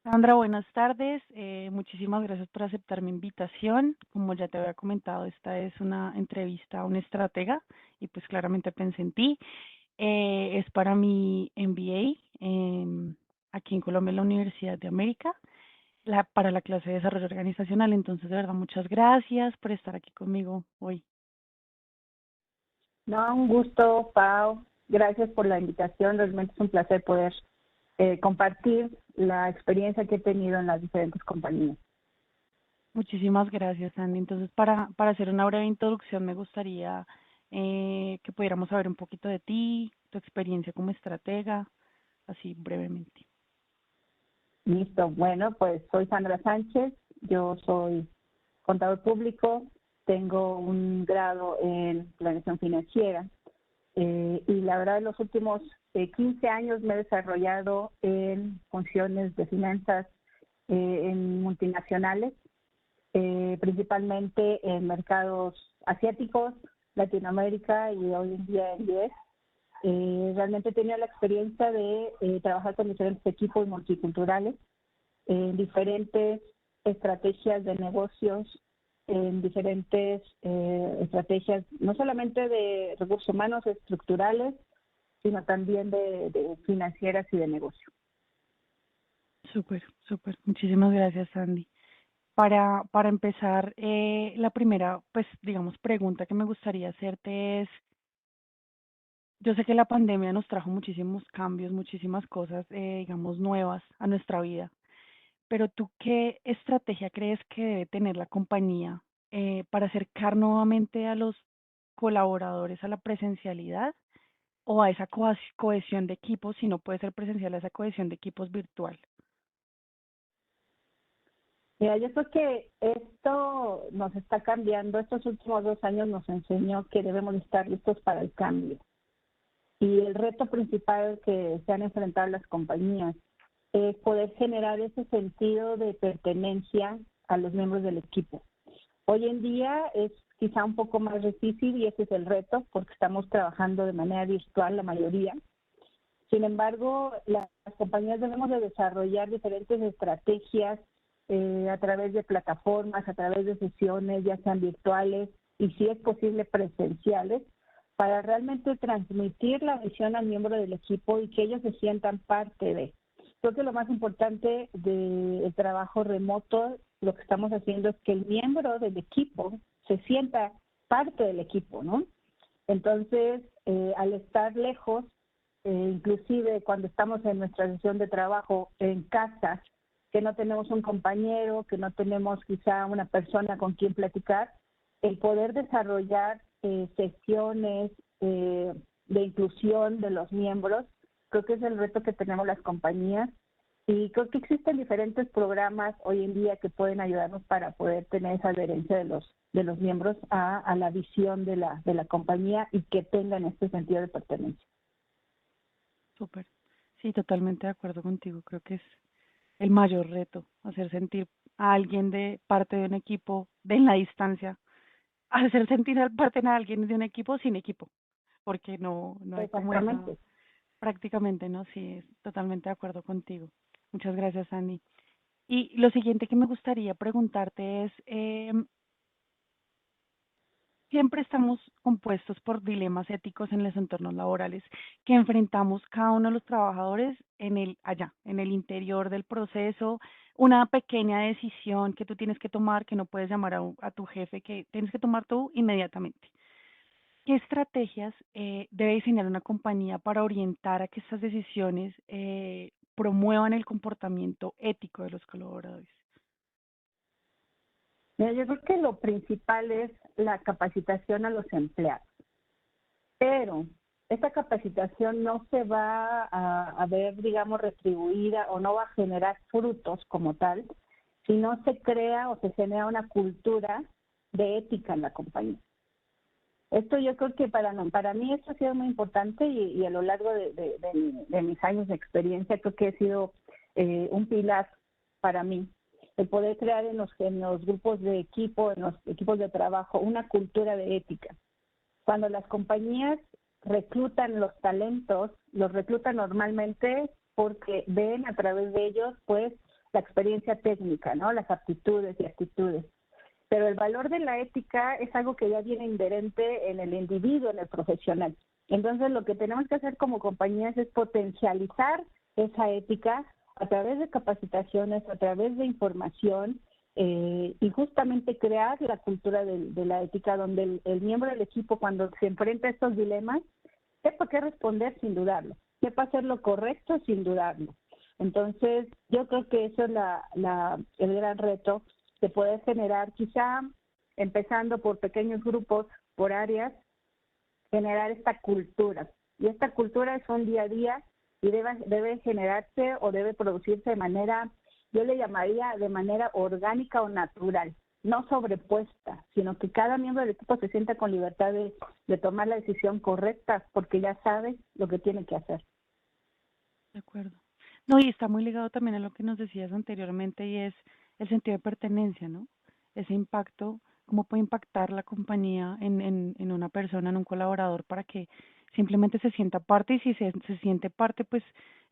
Sandra, buenas tardes. Muchísimas gracias por aceptar mi invitación. Como ya te había comentado, esta es una entrevista a un estratega y pues claramente pensé en ti. Es para mi MBA aquí en Colombia, en la Universidad de América, para la clase de desarrollo organizacional. Entonces, de verdad, muchas gracias por estar aquí conmigo hoy. No, un gusto, Pau. Gracias por la invitación. Realmente es un placer poder compartir la experiencia que he tenido en las diferentes compañías. Muchísimas gracias, Andy. Entonces, para hacer una breve introducción, me gustaría que pudiéramos saber un poquito de ti, tu experiencia como estratega, así brevemente. Listo. Bueno, pues soy Sandra Sánchez. Yo soy contador público. Tengo un grado en planeación financiera. Y la verdad, en los últimos 15 años me he desarrollado en funciones de finanzas en multinacionales, principalmente en mercados asiáticos, Latinoamérica y hoy en día en US. Realmente he tenido la experiencia de trabajar con diferentes equipos multiculturales, en diferentes estrategias de negocios, en diferentes estrategias, no solamente de recursos humanos estructurales, sino también de financieras y de negocio. Súper, súper. Muchísimas gracias, Andy. Para empezar, la primera, pues, digamos, pregunta que me gustaría hacerte es, yo sé que la pandemia nos trajo muchísimos cambios, muchísimas cosas, digamos, nuevas a nuestra vida. Pero tú, ¿qué estrategia crees que debe tener la compañía para acercar nuevamente a los colaboradores a la presencialidad o a esa cohesión de equipos, si no puede ser presencial, a esa cohesión de equipos virtual? Mira, yo creo que esto nos está cambiando. Estos últimos 2 años nos enseñó que debemos estar listos para el cambio. Y el reto principal que se han enfrentado las compañías es poder generar ese sentido de pertenencia a los miembros del equipo. Hoy en día es quizá un poco más difícil y ese es el reto porque estamos trabajando de manera virtual la mayoría. Sin embargo, las compañías debemos de desarrollar diferentes estrategias a través de plataformas, a través de sesiones, ya sean virtuales y si es posible presenciales, para realmente transmitir la visión al miembro del equipo y que ellos se sientan parte de. Creo que lo más importante del trabajo remoto, lo que estamos haciendo es que el miembro del equipo se sienta parte del equipo, ¿no? Entonces, al estar lejos, inclusive cuando estamos en nuestra sesión de trabajo en casa, que no tenemos un compañero, que no tenemos quizá una persona con quien platicar, el poder desarrollar sesiones de inclusión de los miembros, creo que es el reto que tenemos las compañías y creo que existen diferentes programas hoy en día que pueden ayudarnos para poder tener esa adherencia de los miembros a la visión de la compañía y que tengan este sentido de pertenencia. Súper. Sí, totalmente de acuerdo contigo. Creo que es el mayor reto, hacer sentir a alguien de parte de un equipo de en la distancia, hacer sentir parte a alguien de un equipo sin equipo, porque no hay como esa, Exactamente. prácticamente, ¿no? Sí, es totalmente de acuerdo contigo. Muchas gracias, Andy. Y lo siguiente que me gustaría preguntarte es, siempre estamos compuestos por dilemas éticos en los entornos laborales que enfrentamos cada uno de los trabajadores en el interior del proceso, una pequeña decisión que tú tienes que tomar, que no puedes llamar a tu jefe, que tienes que tomar tú inmediatamente. ¿Qué estrategias debe diseñar una compañía para orientar a que estas decisiones promuevan el comportamiento ético de los colaboradores? Mira, yo creo que lo principal es la capacitación a los empleados, pero esta capacitación no se va a ver, digamos, retribuida o no va a generar frutos como tal, si no se crea o se genera una cultura de ética en la compañía. Esto yo creo que para mí esto ha sido muy importante y a lo largo de mis años de experiencia creo que ha sido un pilar para mí el poder crear en los grupos de equipo, en los equipos de trabajo, una cultura de ética. Cuando las compañías reclutan los talentos, los reclutan normalmente porque ven a través de ellos, pues, la experiencia técnica, ¿no? Las aptitudes y actitudes. Pero el valor de la ética es algo que ya viene inherente en el individuo, en el profesional. Entonces, lo que tenemos que hacer como compañías es potencializar esa ética a través de capacitaciones, a través de información, y justamente crear la cultura de la ética, donde el miembro del equipo, cuando se enfrenta a estos dilemas, sepa qué responder sin dudarlo, sepa hacer lo correcto sin dudarlo. Entonces, yo creo que eso es el gran reto, de poder generar, quizá empezando por pequeños grupos, por áreas, generar esta cultura. Y esta cultura es un día a día y debe generarse o debe producirse de manera, yo le llamaría de manera orgánica o natural, no sobrepuesta, sino que cada miembro del equipo se sienta con libertad de tomar la decisión correcta porque ya sabe lo que tiene que hacer. De acuerdo. No, y está muy ligado también a lo que nos decías anteriormente y es el sentido de pertenencia, ¿no? Ese impacto, cómo puede impactar la compañía en una persona, en un colaborador, para que simplemente se sienta parte y si se siente parte, pues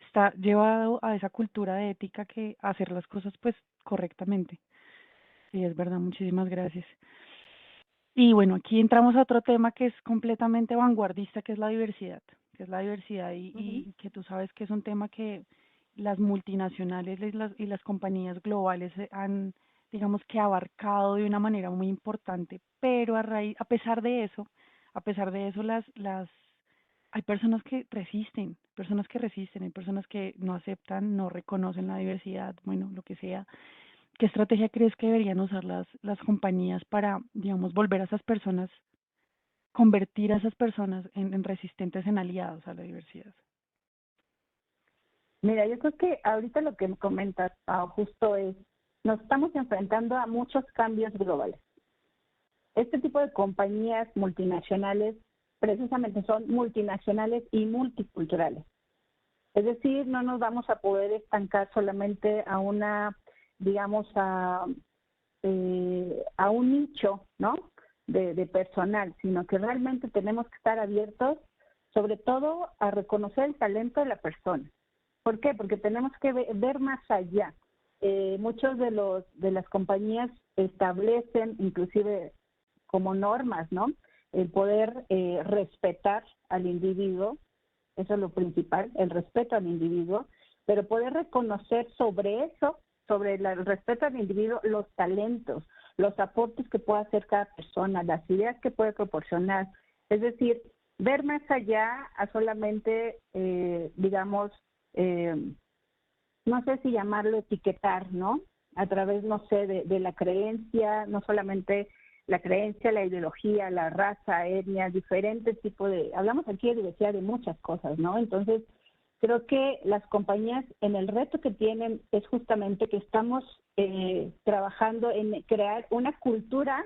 está llevado a esa cultura de ética que hacer las cosas pues correctamente. Sí, es verdad, muchísimas gracias. Y bueno, aquí entramos a otro tema que es completamente vanguardista, que es la diversidad, y que tú sabes que es un tema que las multinacionales y las compañías globales han, digamos que abarcado de una manera muy importante, pero a pesar de eso hay personas que resisten, hay personas que no aceptan, no reconocen la diversidad, bueno, lo que sea. ¿Qué estrategia crees que deberían usar las compañías para, digamos, volver a esas personas, convertir a esas personas en resistentes, en aliados a la diversidad? Mira, yo creo que ahorita lo que me comentas, justo es, nos estamos enfrentando a muchos cambios globales. Este tipo de compañías multinacionales precisamente son multinacionales y multiculturales. Es decir, no nos vamos a poder estancar solamente a una, digamos, a un nicho, ¿no? De personal, sino que realmente tenemos que estar abiertos, sobre todo a reconocer el talento de la persona. ¿Por qué? Porque tenemos que ver más allá. Muchos de las compañías establecen, inclusive como normas, ¿no? El poder respetar al individuo, eso es lo principal, el respeto al individuo, pero poder reconocer sobre eso, sobre el respeto al individuo, los talentos, los aportes que puede hacer cada persona, las ideas que puede proporcionar. Es decir, ver más allá a solamente, digamos, no sé si llamarlo etiquetar, ¿no? A través, no sé, de la creencia, no solamente la creencia, la ideología, la raza, etnia, diferentes tipos hablamos aquí de diversidad de muchas cosas, ¿no? Entonces, creo que las compañías en el reto que tienen es justamente que estamos trabajando en crear una cultura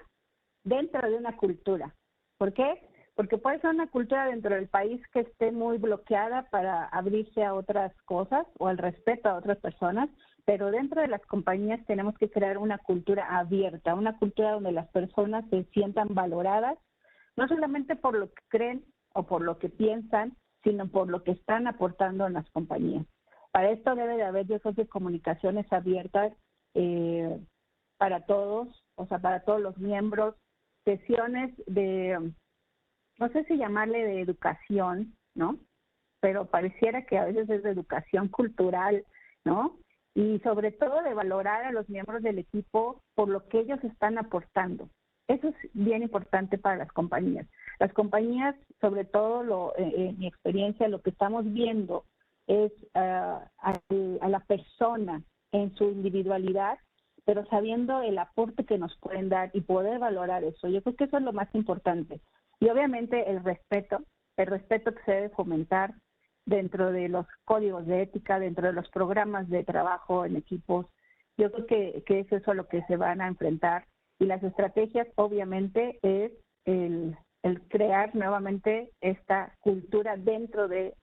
dentro de una cultura. ¿Por qué? Porque puede ser una cultura dentro del país que esté muy bloqueada para abrirse a otras cosas o al respeto a otras personas, pero dentro de las compañías tenemos que crear una cultura abierta, una cultura donde las personas se sientan valoradas, no solamente por lo que creen o por lo que piensan, sino por lo que están aportando en las compañías. Para esto debe de haber, yo creo, que comunicaciones abiertas para todos, o sea, para todos los miembros, sesiones de, no sé si llamarle de educación, ¿no? Pero pareciera que a veces es de educación cultural, ¿no? Y sobre todo de valorar a los miembros del equipo por lo que ellos están aportando. Eso es bien importante para las compañías. Las compañías, sobre todo en mi experiencia, lo que estamos viendo es a la persona en su individualidad, pero sabiendo el aporte que nos pueden dar y poder valorar eso. Yo creo que eso es lo más importante. Y obviamente el respeto que se debe fomentar dentro de los códigos de ética, dentro de los programas de trabajo en equipos. Yo creo que es eso a lo que se van a enfrentar. Y las estrategias, obviamente, es el crear nuevamente esta cultura dentro de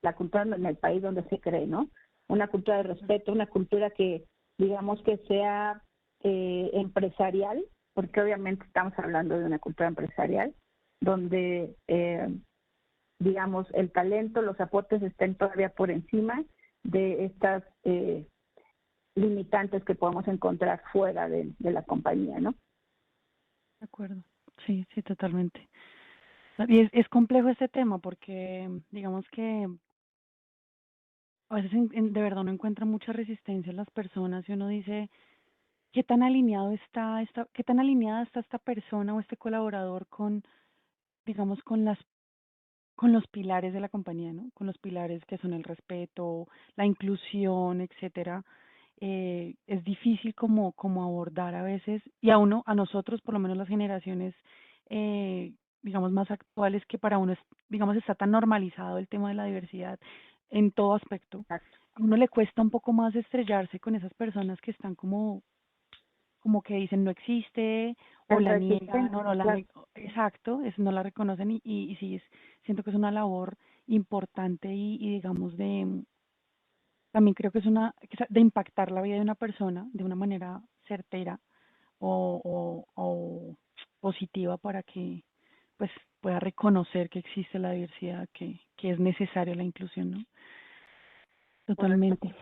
la cultura en el país donde se cree, ¿no? Una cultura de respeto, una cultura que, digamos, que sea empresarial, porque obviamente estamos hablando de una cultura empresarial, donde, digamos, el talento, los aportes estén todavía por encima de estas limitantes que podemos encontrar fuera de la compañía, ¿no? De acuerdo. Sí, sí, totalmente. Y es complejo este tema porque digamos que a veces de verdad uno encuentra mucha resistencia en las personas y uno dice, ¿qué tan alineado está qué tan alineada está esta persona o este colaborador con, digamos, con los pilares de la compañía, ¿no? Con los pilares que son el respeto, la inclusión, etcétera. Es difícil como abordar a veces, y a nosotros, por lo menos las generaciones, eh, digamos, más actuales, que para uno digamos, está tan normalizado el tema de la diversidad en todo aspecto. A uno le cuesta un poco más estrellarse con esas personas que están como que dicen no existe o En la niegan o resistencia, no la claro. exacto, no la reconocen y sí siento que es una labor importante y digamos también creo que es de impactar la vida de una persona de una manera certera o positiva para que pues pueda reconocer que existe la diversidad, que es necesaria la inclusión, ¿no? Correcto. Totalmente.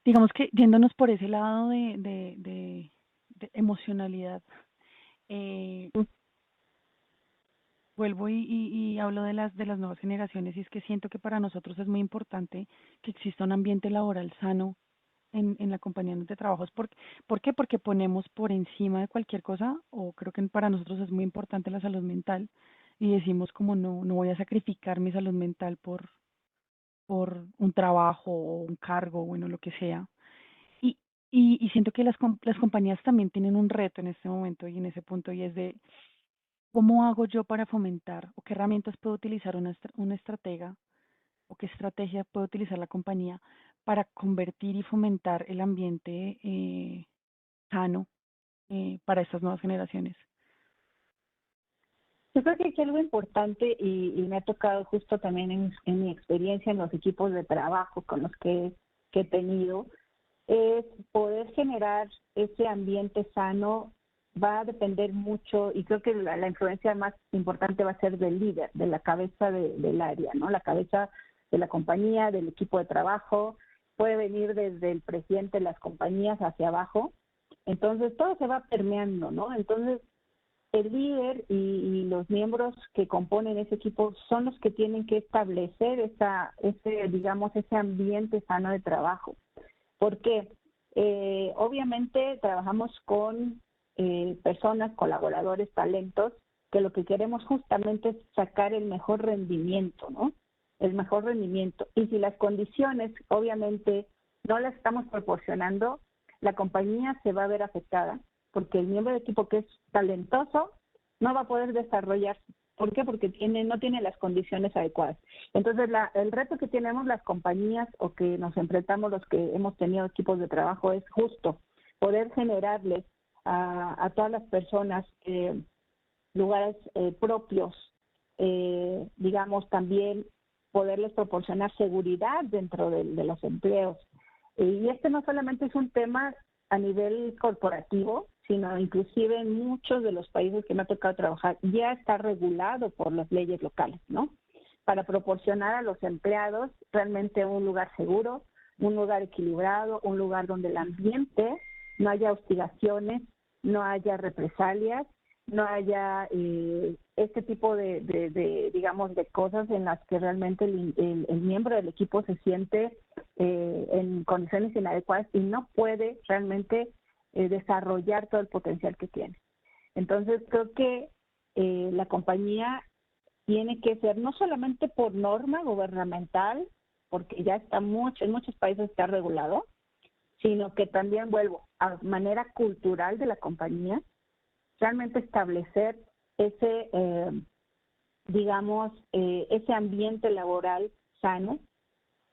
Digamos que yéndonos por ese lado de emocionalidad, eh, vuelvo y hablo de las nuevas generaciones y es que siento que para nosotros es muy importante que exista un ambiente laboral sano en la compañía de trabajos. ¿Por qué? Porque ponemos por encima de cualquier cosa, o creo que para nosotros es muy importante la salud mental y decimos como no voy a sacrificar mi salud mental por un trabajo o un cargo, bueno, lo que sea. Y, y siento que las compañías también tienen un reto en este momento y en ese punto y es de ¿cómo hago yo para fomentar o qué herramientas puedo utilizar una estratega o qué estrategia puede utilizar la compañía para convertir y fomentar el ambiente sano para estas nuevas generaciones? Yo creo que aquí algo importante y me ha tocado justo también en mi experiencia en los equipos de trabajo con los que he tenido, es poder generar ese ambiente sano. Va a depender mucho y creo que la influencia más importante va a ser del líder, de la cabeza del área, ¿no? La cabeza de la compañía, del equipo de trabajo, puede venir desde el presidente de las compañías hacia abajo. Entonces todo se va permeando, ¿no? Entonces el líder y los miembros que componen ese equipo son los que tienen que establecer digamos, ese ambiente sano de trabajo. Porque obviamente trabajamos con personas, colaboradores, talentos, que lo que queremos justamente es sacar el mejor rendimiento, ¿no? El mejor rendimiento. Y si las condiciones, obviamente, no las estamos proporcionando, la compañía se va a ver afectada, porque el miembro de equipo que es talentoso no va a poder desarrollarse. ¿Por qué? Porque no tiene las condiciones adecuadas. Entonces, el reto que tenemos las compañías o que nos enfrentamos los que hemos tenido equipos de trabajo es justo poder generarles a todas las personas lugares propios, digamos, también poderles proporcionar seguridad dentro de los empleos. Y este no solamente es un tema a nivel corporativo, sino inclusive en muchos de los países que me ha tocado trabajar, ya está regulado por las leyes locales, ¿no? Para proporcionar a los empleados realmente un lugar seguro, un lugar equilibrado, un lugar donde el ambiente no haya hostigaciones, no haya represalias, no haya este tipo digamos, de cosas en las que realmente el miembro del equipo se siente en condiciones inadecuadas y no puede realmente desarrollar todo el potencial que tiene. Entonces, creo que la compañía tiene que ser no solamente por norma gubernamental, porque ya está en muchos países está regulado, sino que también, vuelvo, a manera cultural de la compañía, realmente establecer digamos, ese ambiente laboral sano.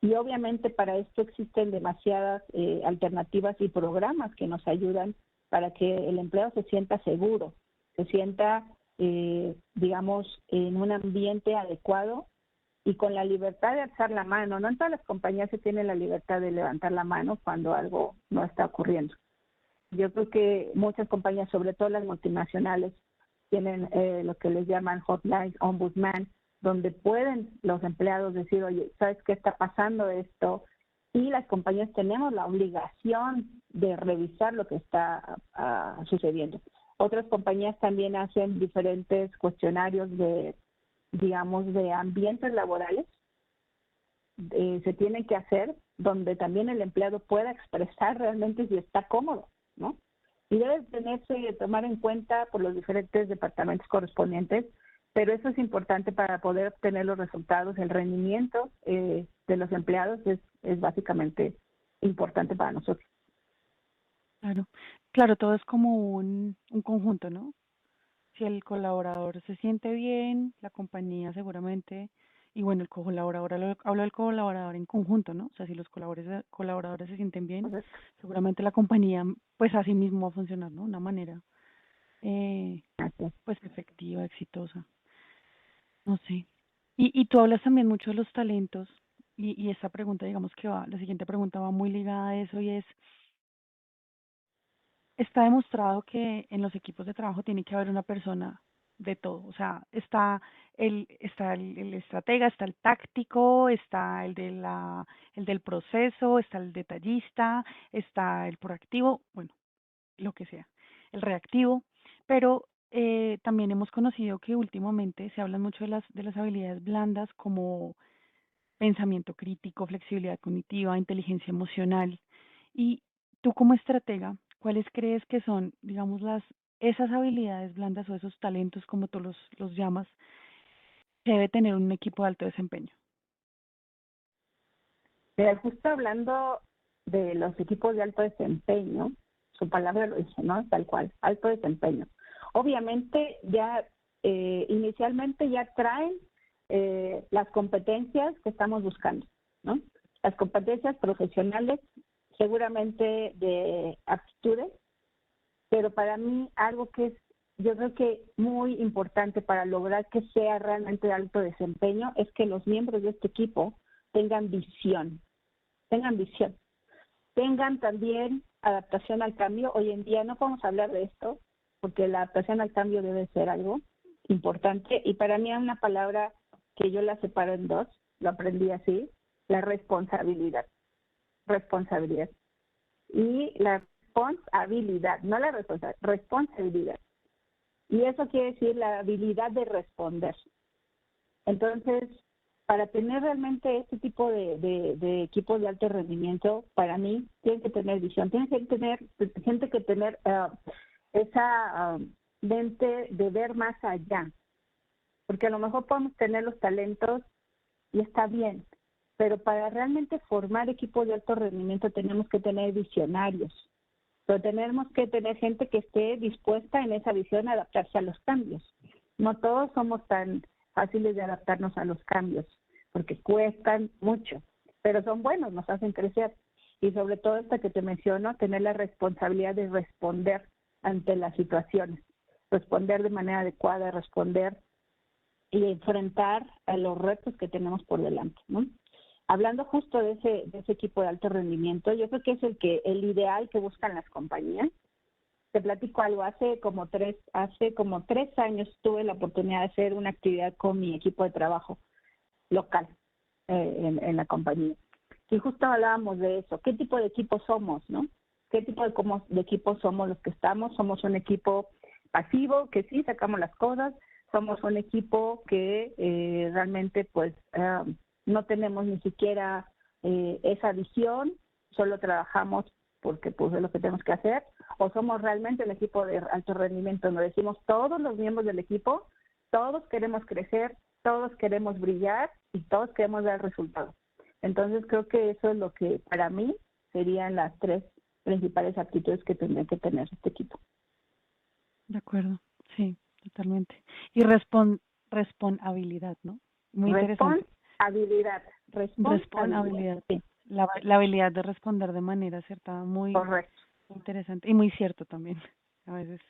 Y obviamente para esto existen demasiadas alternativas y programas que nos ayudan para que el empleado se sienta seguro, se sienta, digamos, en un ambiente adecuado y con la libertad de alzar la mano. No en todas las compañías se tiene la libertad de levantar la mano cuando algo no está ocurriendo. Yo creo que muchas compañías, sobre todo las multinacionales, tienen lo que les llaman hotlines, ombudsman, donde pueden los empleados decir, oye, ¿sabes qué está pasando esto? Y las compañías tenemos la obligación de revisar lo que está sucediendo. Otras compañías también hacen diferentes cuestionarios de, digamos, de ambientes laborales. Se tienen que hacer donde también el empleado pueda expresar realmente si está cómodo, ¿no? Y debe tomar en cuenta por los diferentes departamentos correspondientes, pero eso es importante para poder obtener los resultados. El rendimiento de los empleados es básicamente importante para nosotros. Claro, claro, todo es como un conjunto, ¿no? Si el colaborador se siente bien, la compañía seguramente, y bueno, el colaborador, hablo del colaborador en conjunto, ¿no? O sea, si los colaboradores se sienten bien, Entonces, seguramente la compañía, pues así mismo va a funcionar, ¿no? Una manera, eh, así es. pues efectiva, exitosa, no sé. Y tú hablas también mucho de los talentos, y esta pregunta, digamos que va, la siguiente pregunta va muy ligada a eso, y es, está demostrado que en los equipos de trabajo tiene que haber una persona de todo. O sea, está el estratega, está el táctico, está el del proceso, está el detallista, está el proactivo, bueno, lo que sea, el reactivo. Pero también hemos conocido que últimamente se habla mucho de las habilidades blandas como pensamiento crítico, flexibilidad cognitiva, inteligencia emocional. Y tú como estratega, ¿cuáles crees que son, digamos, esas habilidades blandas o esos talentos, como tú los llamas, que debe tener un equipo de alto desempeño? Mira, justo hablando de los equipos de alto desempeño, su palabra lo dice, ¿no? Tal cual, alto desempeño. Obviamente ya inicialmente ya traen las competencias que estamos buscando, ¿no? Las competencias profesionales, seguramente de aptitudes, pero para mí algo que es, yo creo que muy importante para lograr que sea realmente de alto desempeño es que los miembros de este equipo tengan visión, tengan visión, tengan también adaptación al cambio. Hoy en día no podemos hablar de esto porque la adaptación al cambio debe ser algo importante y para mí hay una palabra que yo la separo en dos, lo aprendí así, la responsabilidad, responsabilidad. Y la responsabilidad, no la responsabilidad, responsabilidad. Y eso quiere decir la habilidad de responder. Entonces, para tener realmente este tipo de equipos de alto rendimiento, para mí, tienen que tener visión, tienen que tener, esa mente de ver más allá, porque a lo mejor podemos tener los talentos y está bien, pero para realmente formar equipos de alto rendimiento tenemos que tener visionarios, pero tenemos que tener gente que esté dispuesta en esa visión a adaptarse a los cambios. No todos somos tan fáciles de adaptarnos a los cambios, porque cuestan mucho, pero son buenos, nos hacen crecer. Y sobre todo esta que te menciono, tener la responsabilidad de responder ante las situaciones, responder de manera adecuada, responder y enfrentar a los retos que tenemos por delante, ¿no? Hablando justo de ese equipo de alto rendimiento, yo creo que es el ideal que buscan las compañías. Te platico algo, hace como 3 años tuve la oportunidad de hacer una actividad con mi equipo de trabajo local en la compañía. Y justo hablábamos de eso, ¿qué tipo de equipo somos, no? ¿Qué tipo de equipo somos los que estamos? ¿Somos un equipo pasivo, que sí, sacamos las cosas? ¿Somos un equipo que realmente pues no tenemos ni siquiera esa visión, solo trabajamos porque pues es lo que tenemos que hacer? ¿O somos realmente el equipo de alto rendimiento? Nos decimos todos los miembros del equipo, todos queremos crecer, todos queremos brillar y todos queremos dar resultados. Entonces creo que eso es lo que para mí serían las 3 principales aptitudes que tendría que tener este equipo. De acuerdo, sí, totalmente. Y responsabilidad, ¿no? Muy interesante. Responsabilidad, responsabilidad, Responsabilidad. sí, La habilidad de responder de manera acertada, muy correcto. interesante y muy cierto también. A veces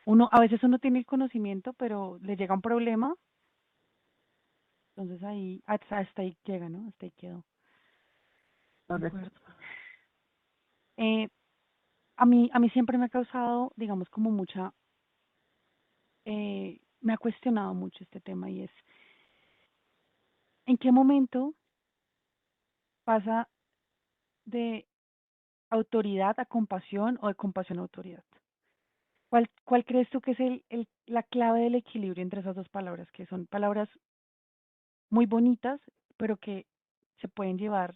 uno tiene el conocimiento, pero le llega un problema, entonces ahí, hasta ahí llega, ¿no? Hasta ahí quedó. De Correcto. acuerdo. Eh, a mí siempre me ha causado, digamos, como me ha cuestionado mucho este tema y es, ¿en qué momento pasa de autoridad a compasión o de compasión a autoridad. ¿Cuál crees tú que es la clave del equilibrio entre esas dos palabras, que son palabras muy bonitas, pero que se pueden llevar?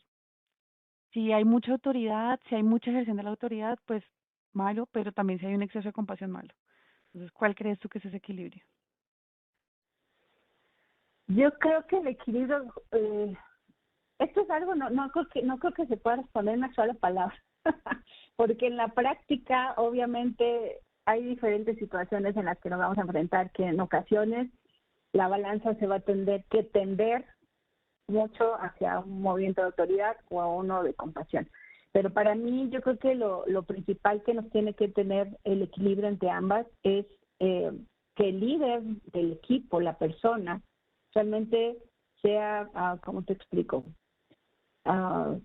Si hay mucha autoridad, si hay mucha ejerción de la autoridad, pues malo, pero también si hay un exceso de compasión, malo. Entonces, ¿cuál crees tú que es ese equilibrio? Yo creo que el equilibrio, esto es algo, no creo que se pueda responder en una sola palabra, porque en la práctica, obviamente, hay diferentes situaciones en las que nos vamos a enfrentar, que en ocasiones la balanza se va a tender mucho hacia un movimiento de autoridad o a uno de compasión. Pero para mí, yo creo que lo principal que nos tiene que tener el equilibrio entre ambas es que el líder del equipo, la persona, realmente sea, ¿cómo te explico? Ah,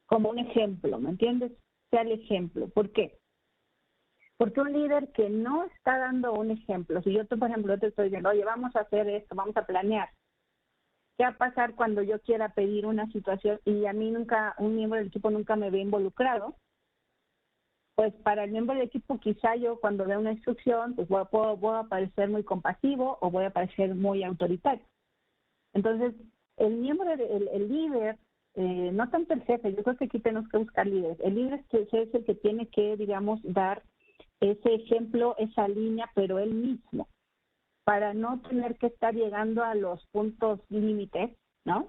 como un ejemplo, ¿me entiendes? Sea el ejemplo. ¿Por qué? Porque un líder que no está dando un ejemplo, si yo, por ejemplo, te estoy diciendo, oye, vamos a hacer esto, vamos a planear, ¿qué va a pasar cuando yo quiera pedir una situación y a mí nunca, un miembro del equipo nunca me ve involucrado? Pues para el miembro del equipo quizá yo cuando vea una instrucción, pues voy a parecer muy compasivo o voy a parecer muy autoritario. Entonces, el líder, no tanto el jefe, yo creo que aquí tenemos que buscar líderes. El líder es el que tiene que, digamos, dar ese ejemplo, esa línea, pero él mismo, para no tener que estar llegando a los puntos límites, ¿no?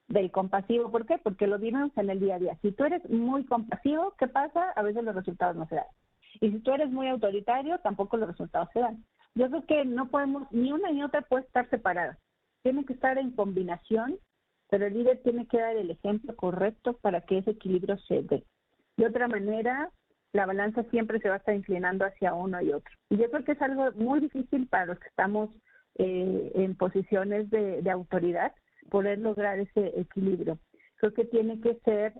Del compasivo. ¿Por qué? Porque lo vivimos en el día a día. Si tú eres muy compasivo, ¿qué pasa? A veces los resultados no se dan. Y si tú eres muy autoritario, tampoco los resultados se dan. Yo creo que no podemos, ni una ni otra puede estar separada. Tienen que estar en combinación, pero el líder tiene que dar el ejemplo correcto para que ese equilibrio se dé. De otra manera, la balanza siempre se va a estar inclinando hacia uno y otro. Y yo creo que es algo muy difícil para los que estamos en posiciones de autoridad, poder lograr ese equilibrio. Creo que tiene que ser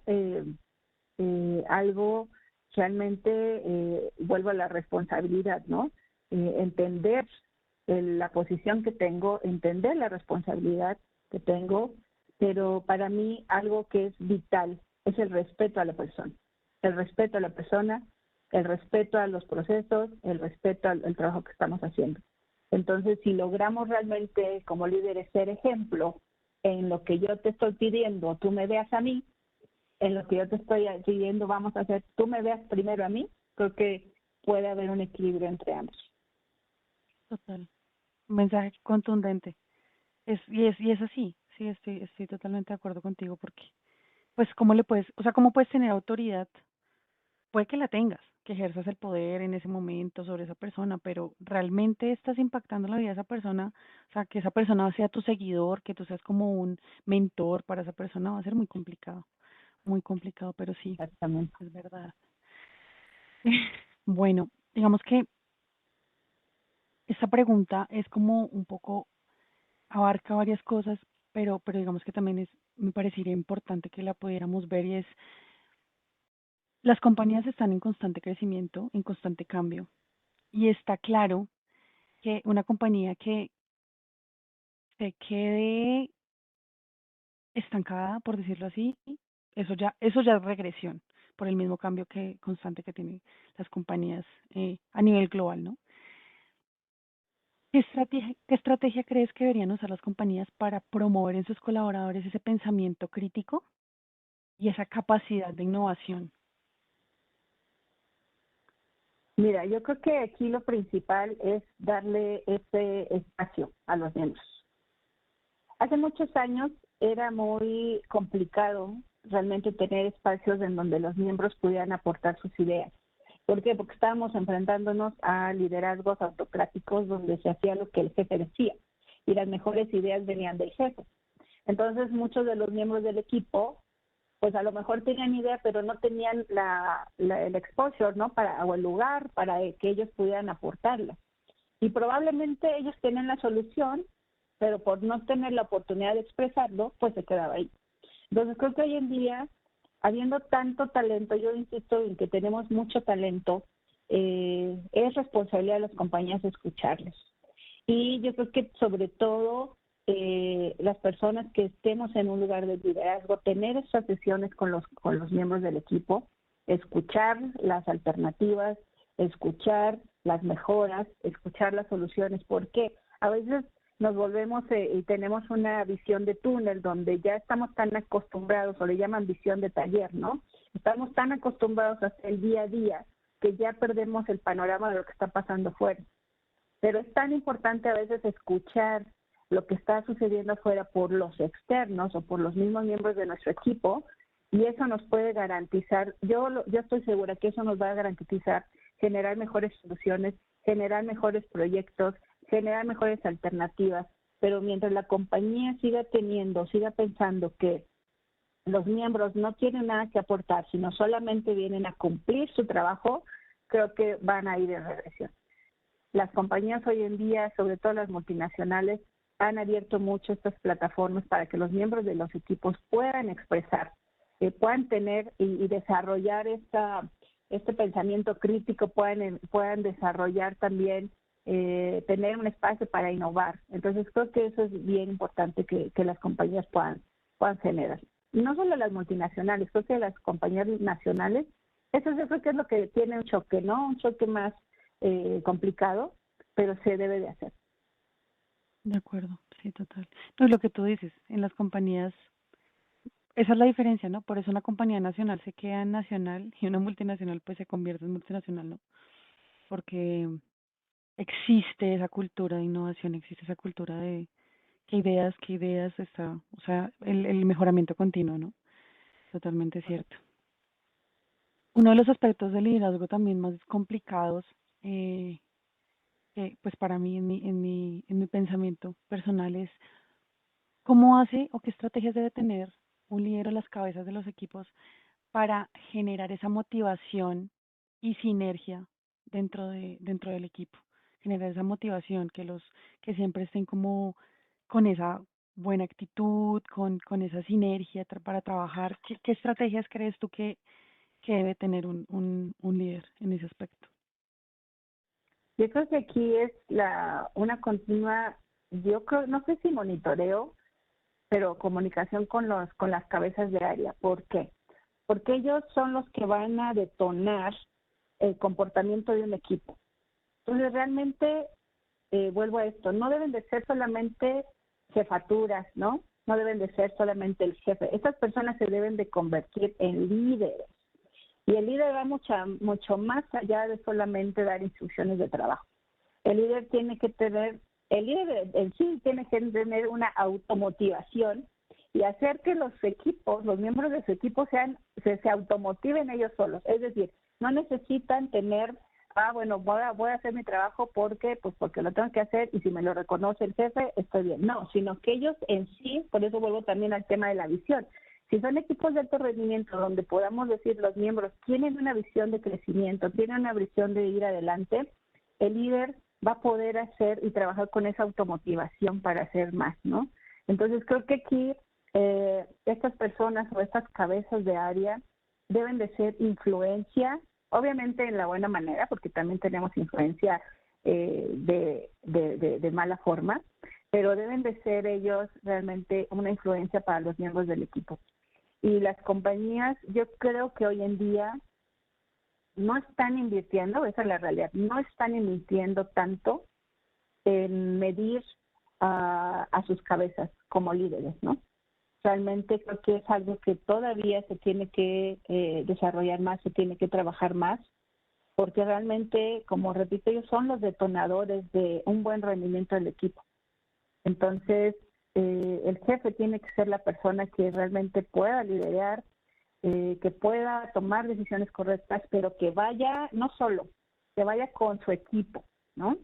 algo realmente, vuelvo a la responsabilidad, ¿no? Entender la posición que tengo, entender la responsabilidad que tengo, pero para mí algo que es vital es el respeto a la persona. El respeto a la persona, el respeto a los procesos, el respeto al trabajo que estamos haciendo. Entonces, si logramos realmente como líderes ser ejemplo en lo que yo te estoy pidiendo, tú me veas a mí, en lo que yo te estoy pidiendo, vamos a hacer, tú me veas primero a mí, creo que puede haber un equilibrio entre ambos. Total. Un mensaje contundente. Y es así. Sí, estoy totalmente de acuerdo contigo porque, pues, ¿cómo le puedes, o sea, cómo puedes tener autoridad? Puede que la tengas, que ejerzas el poder en ese momento sobre esa persona, pero realmente estás impactando la vida de esa persona, o sea, que esa persona sea tu seguidor, que tú seas como un mentor para esa persona, va a ser muy complicado, pero sí, Exactamente. es verdad. Bueno, digamos que esta pregunta es como un poco, abarca varias cosas, pero digamos que también me parecería importante que la pudiéramos ver y es, las compañías están en constante crecimiento, en constante cambio, y está claro que una compañía que se quede estancada, por decirlo así, eso ya es regresión por el mismo cambio que constante que tienen las compañías a nivel global, ¿no? ¿Qué estrategia crees que deberían usar las compañías para promover en sus colaboradores ese pensamiento crítico y esa capacidad de innovación? Mira, yo creo que aquí lo principal es darle ese espacio a los miembros. Hace muchos años era muy complicado realmente tener espacios en donde los miembros pudieran aportar sus ideas. ¿Por qué? Porque estábamos enfrentándonos a liderazgos autocráticos donde se hacía lo que el jefe decía y las mejores ideas venían del jefe. Entonces muchos de los miembros del equipo pues a lo mejor tenían idea, pero no tenían el exposure, ¿no? O el lugar para que ellos pudieran aportarla. Y probablemente ellos tenían la solución, pero por no tener la oportunidad de expresarlo, pues se quedaba ahí. Entonces creo que hoy en día, habiendo tanto talento, yo insisto en que tenemos mucho talento, es responsabilidad de las compañías escucharlos. Y yo creo que sobre todo las personas que estemos en un lugar de liderazgo, tener estas sesiones con los miembros del equipo, escuchar las alternativas, escuchar las mejoras, escuchar las soluciones, porque a veces nos volvemos y tenemos una visión de túnel donde ya estamos tan acostumbrados, o le llaman visión de taller, ¿no? Estamos tan acostumbrados a hacer el día a día que ya perdemos el panorama de lo que está pasando afuera. Pero es tan importante a veces escuchar lo que está sucediendo afuera por los externos o por los mismos miembros de nuestro equipo, y eso nos puede garantizar, yo estoy segura que eso nos va a garantizar generar mejores soluciones, generar mejores proyectos, generar mejores alternativas, pero mientras la compañía siga pensando que los miembros no tienen nada que aportar, sino solamente vienen a cumplir su trabajo, creo que van a ir en regresión. Las compañías hoy en día, sobre todo las multinacionales, han abierto mucho estas plataformas para que los miembros de los equipos puedan expresar, puedan tener y desarrollar este pensamiento crítico, puedan desarrollar también, tener un espacio para innovar. Entonces creo que eso es bien importante que las compañías puedan generar. Y no solo las multinacionales, creo que las compañías nacionales, eso yo creo que es lo que tiene un choque, ¿no? Un choque más complicado, pero se debe de hacer. De acuerdo, sí, total. No, y lo que tú dices, en las compañías, esa es la diferencia, ¿no? Por eso una compañía nacional se queda en nacional y una multinacional pues se convierte en multinacional, ¿no? Porque existe esa cultura de innovación, existe esa cultura de qué ideas está, o sea, el mejoramiento continuo, ¿no? Totalmente cierto. Uno de los aspectos del liderazgo también más complicados, eh, que pues para mí en mi pensamiento personal es cómo hace o qué estrategias debe tener un líder o las cabezas de los equipos para generar esa motivación y sinergia dentro del equipo, generar esa motivación, que siempre estén como con esa buena actitud, con esa sinergia para trabajar. ¿Qué estrategias crees tú que debe tener un líder en ese aspecto? Yo creo que aquí es una continua, yo creo, no sé si monitoreo, pero comunicación con las cabezas de área. ¿Por qué? Porque ellos son los que van a detonar el comportamiento de un equipo. Entonces, realmente, vuelvo a esto, no deben de ser solamente jefaturas, ¿no? No deben de ser solamente el jefe. Estas personas se deben de convertir en líderes. Y el líder va mucho más allá de solamente dar instrucciones de trabajo. El líder tiene que tener, el líder en sí tiene que tener una automotivación y hacer que los equipos, los miembros de su equipo se automotiven ellos solos. Es decir, no necesitan tener, bueno, voy a hacer mi trabajo porque lo tengo que hacer y si me lo reconoce el jefe, estoy bien. No, sino que ellos en sí, por eso vuelvo también al tema de la visión. Si son equipos de alto rendimiento donde podamos decir los miembros tienen una visión de crecimiento, tienen una visión de ir adelante, el líder va a poder hacer y trabajar con esa automotivación para hacer más, ¿no? Entonces creo que aquí estas personas o estas cabezas de área deben de ser influencia, obviamente en la buena manera, porque también tenemos influencia de mala forma, pero deben de ser ellos realmente una influencia para los miembros del equipo. Y las compañías, yo creo que hoy en día no están invirtiendo, esa es la realidad, no están invirtiendo tanto en medir a sus cabezas como líderes, ¿no? Realmente creo que es algo que todavía se tiene que desarrollar más, se tiene que trabajar más, porque realmente, como repito, ellos son los detonadores de un buen rendimiento del equipo. Entonces, el jefe tiene que ser la persona que realmente pueda liderar, que pueda tomar decisiones correctas, pero que vaya, no solo, que vaya con su equipo, ¿no?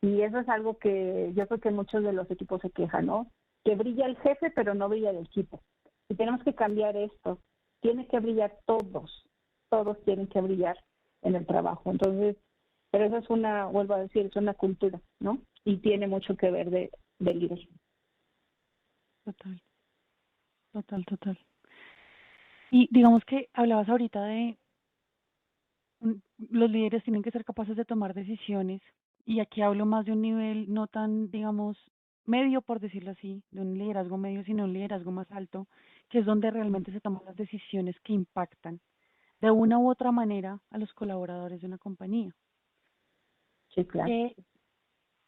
Y eso es algo que yo creo que muchos de los equipos se quejan, ¿no? Que brilla el jefe, pero no brilla el equipo. Y tenemos que cambiar esto. Tiene que brillar todos tienen que brillar en el trabajo. Entonces, pero eso es vuelvo a decir, es una cultura, ¿no? Y tiene mucho que ver de líder. Total, total, total. Y digamos que hablabas ahorita de los líderes tienen que ser capaces de tomar decisiones y aquí hablo más de un nivel no tan, digamos, medio, por decirlo así, de un liderazgo medio, sino un liderazgo más alto, que es donde realmente se toman las decisiones que impactan de una u otra manera a los colaboradores de una compañía. Sí, claro. ¿Qué,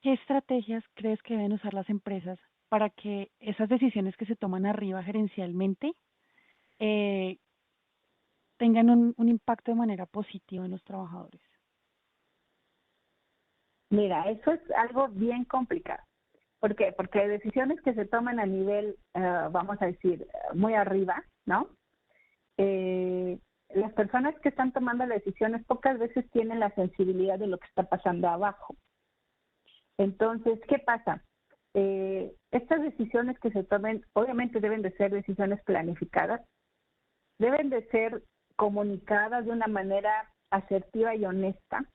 qué estrategias crees que deben usar las empresas para que esas decisiones que se toman arriba gerencialmente eh, tengan un impacto de manera positiva en los trabajadores? Mira, eso es algo bien complicado. ¿Por qué? Porque hay decisiones que se toman a nivel, vamos a decir, muy arriba, ¿no? Eh, las personas que están tomando las decisiones pocas veces tienen la sensibilidad de lo que está pasando abajo. Entonces, ¿qué pasa? Estas decisiones que se tomen, obviamente deben de ser decisiones planificadas, deben de ser comunicadas de una manera asertiva y honesta,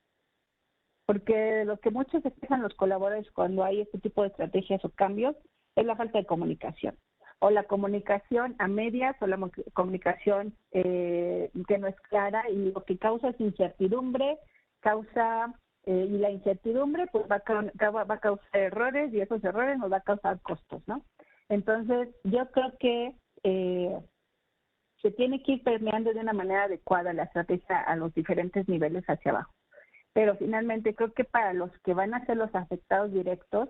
porque lo que muchos se quejan los colaboradores cuando hay este tipo de estrategias o cambios es la falta de comunicación. O la comunicación a medias o la comunicación que no es clara y lo que causa es incertidumbre, y la incertidumbre pues va a causar errores y esos errores nos va a causar costos, ¿no? Entonces yo creo que se tiene que ir permeando de una manera adecuada la estrategia a los diferentes niveles hacia abajo. Pero finalmente creo que para los que van a ser los afectados directos,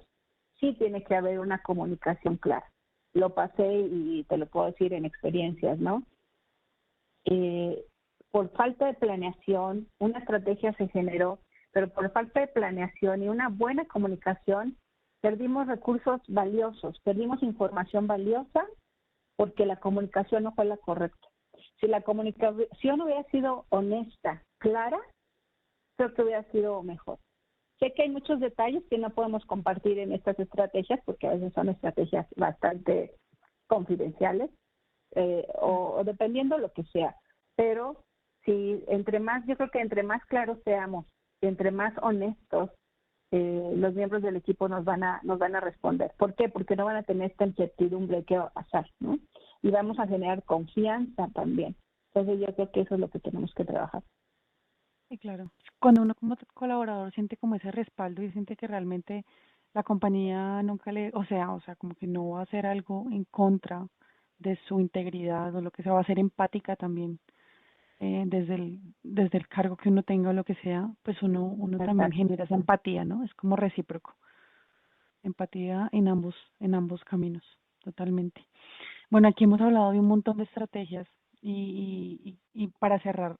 sí tiene que haber una comunicación clara. Lo pasé y te lo puedo decir en experiencias, ¿no? Eh, por falta de planeación, una estrategia se generó, pero por falta de planeación y una buena comunicación, perdimos recursos valiosos, perdimos información valiosa porque la comunicación no fue la correcta. Si la comunicación hubiera sido honesta, clara, creo que hubiera sido mejor. Sé que hay muchos detalles que no podemos compartir en estas estrategias porque a veces son estrategias bastante confidenciales o dependiendo lo que sea. Pero si entre más, yo creo que entre más claros seamos, entre más honestos, los miembros del equipo nos van a responder. ¿Por qué? Porque no van a tener esta incertidumbre de qué va a pasar, ¿no? Y vamos a generar confianza también. Entonces yo creo que eso es lo que tenemos que trabajar. Sí, claro. Cuando uno como colaborador siente como ese respaldo y siente que realmente la compañía nunca le, o sea, como que no va a hacer algo en contra de su integridad o lo que sea, va a ser empática también desde el cargo que uno tenga o lo que sea, pues uno también Exacto. genera esa empatía, ¿no? Es como recíproco, empatía en ambos caminos, totalmente. Bueno, aquí hemos hablado de un montón de estrategias y para cerrar,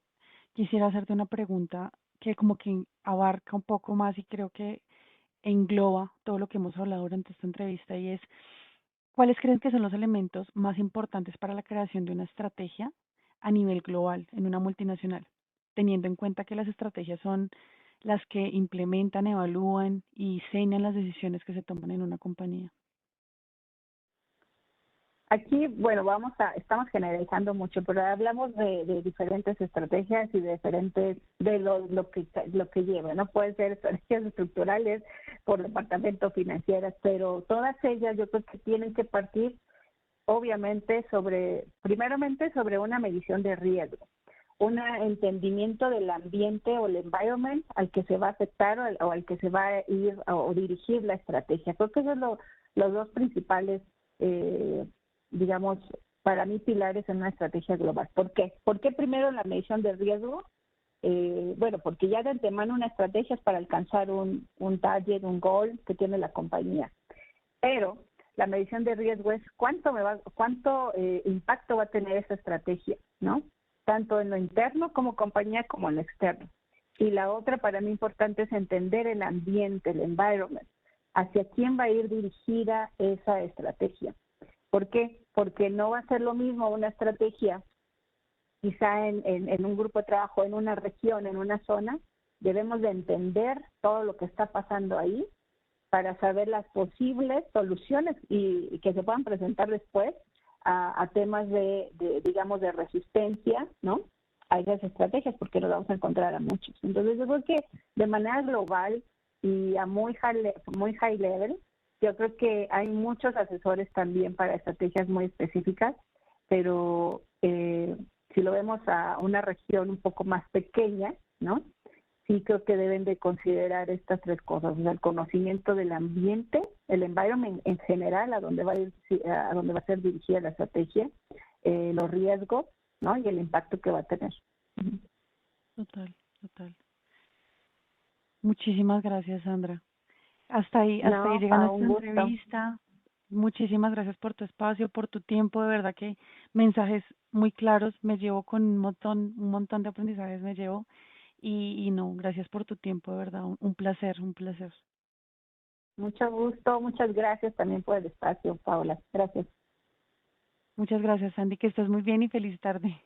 quisiera hacerte una pregunta que como que abarca un poco más y creo que engloba todo lo que hemos hablado durante esta entrevista y es, ¿cuáles creen que son los elementos más importantes para la creación de una estrategia a nivel global en una multinacional? Teniendo en cuenta que las estrategias son las que implementan, evalúan y diseñan las decisiones que se toman en una compañía. Aquí, bueno, estamos generalizando mucho, pero hablamos de diferentes estrategias y de diferentes, de lo que lleva, ¿no? Pueden ser estrategias estructurales por departamento financieras, pero todas ellas yo creo que tienen que partir, obviamente, primeramente sobre una medición de riesgo, un entendimiento del ambiente o el environment al que se va a afectar o al que se va a ir o dirigir la estrategia. Creo que esos son los dos principales, eh, digamos, para mí pilares en una estrategia global. ¿Por qué? ¿Por qué primero la medición de riesgo? Bueno, porque ya de antemano una estrategia es para alcanzar un target, un goal que tiene la compañía. Pero la medición de riesgo es cuánto impacto va a tener esa estrategia, ¿no? Tanto en lo interno como compañía como en lo externo. Y la otra para mí importante es entender el ambiente, el environment, hacia quién va a ir dirigida esa estrategia. ¿Por qué? Porque no va a ser lo mismo una estrategia quizá en un grupo de trabajo, en una región, en una zona. Debemos de entender todo lo que está pasando ahí para saber las posibles soluciones y que se puedan presentar después a temas digamos, de resistencia, ¿no? A esas estrategias, porque nos vamos a encontrar a muchos. Entonces, yo creo que de manera global y a muy high level, yo creo que hay muchos asesores también para estrategias muy específicas, pero si lo vemos a una región un poco más pequeña, ¿no? sí creo que deben de considerar estas tres cosas, o sea, el conocimiento del ambiente, el environment en general, a dónde va a ser dirigida la estrategia, los riesgos, ¿no? Y el impacto que va a tener. Ujú. Total, total. Muchísimas gracias, Sandra. Hasta ahí No, llega a un nuestra gusto. entrevista. Muchísimas gracias por tu espacio, por tu tiempo, de verdad que mensajes muy claros me llevo con un montón de aprendizajes me llevo y no, gracias por tu tiempo, de verdad, un placer, un placer. Mucho gusto, muchas gracias también por el espacio, Paula. Gracias. Muchas gracias, Sandy, que estés muy bien y feliz tarde.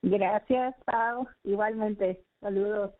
Gracias, Pau. Igualmente. Saludos.